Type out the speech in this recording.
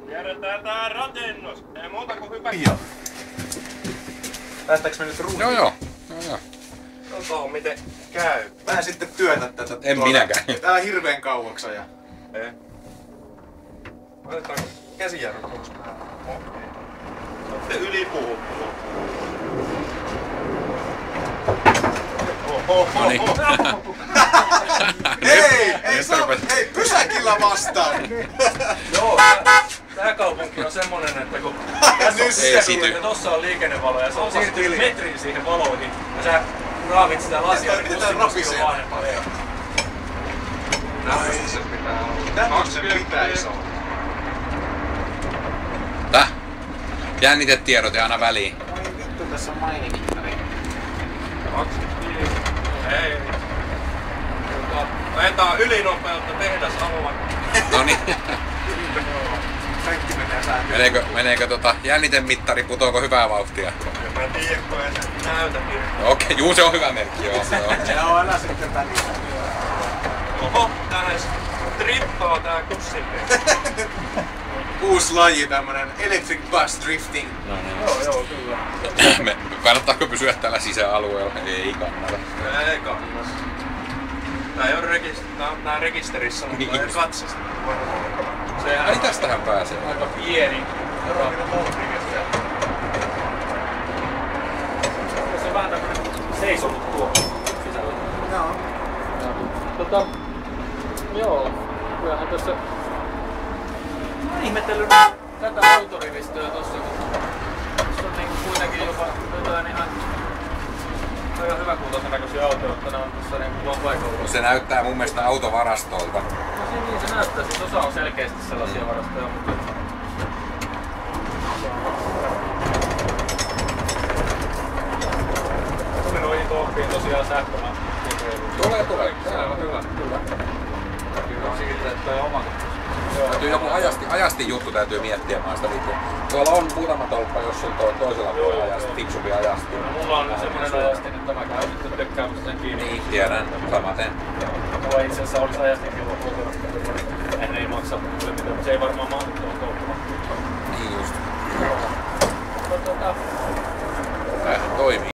Kierretään tää rakennus. Ei muuta kuin hypä. Joo. Päästäänkö me nyt ruumiin? Joo. Katsotaan miten käy. Mä en sitten työtä tätä. En minäkään. Tää on hirveen kauaksi ja. Ei. Otetaanko käsijarru pois? Okei. Olette ylipuhuttu. Noniin. Ei saa, hei, pysäkillä vastaan! Joo, tää kaupunki on semmonen, että kun tässä on ja tossa on liikennevalo ja se on siirtynyt metrin siihen valoihin ja sä raavit sitä lasia, niin kussimuski on vanhempaa. Tämmöstä se pitää olla. Tämmöstä se pitäis olla. Täh? Jännitetiedote aina väliin. Ai vittu, tässä on mainimittari. 25. Ei. Ajetaan ylinopeutta tehdasalalla. Noniin. Kaikki menee sääntöön. Meneekö jännitemittari, putoako hyvää vauhtia? Mä en tiedä, kun ei se näytäkin. Okei, juu se on hyvä merkki, joo. Joo, älä sitten välissä. Oho, tänne strippaa tää kussinpeli. Uusi laji, tämmönen electric bus drifting. No niin. Joo, kyllä. Kannattaako pysyä täällä sisäalueella? Ei kannata. Ei kannata. Tää ei oo tää rekisterissä, mutta ei katsasta. Ai tästähän pääsee. Aika pieni. Se on vähän tämmönen seisonut tuo sisällä. Joo. Joo. Kyllähän tässä... Mä oon ihmetellyt tätä autorivistöä tossa, kun tässä on niinku kuitenkin jopa jotain ihan hyvä kuuloisen näköisiä autoja, mutta nää on tossa niinku vaan paikalla. Se näyttää mun mielestä autovarastolta. No niin se näyttää, siis osa on selkeästi sellaisia varastoja, mutta... Tuli noihin tuoppiin tosiaan sähkömakkuun. Tulee. Se on hyvä. Kyllä. Kyllä siitä, että toi oma. Täytyy joku ajasti juttu täytyy miettiä maasta liittyen. Tuolla on muutama tolppa, jos on toisella puolella ajasti, fiksumpi ajasti. No, mulla on semmonen ajasti, että mä käyn sitten tökkäämässä sen kiinni. Niin, tiedän. Samaten. Mulla itse asiassa olisi ajastinkin loppuun. En ei maksa mulle mitään, mutta se ei varmaan mahdu tuohon tolppaan. Niin just. Joo. Toimii.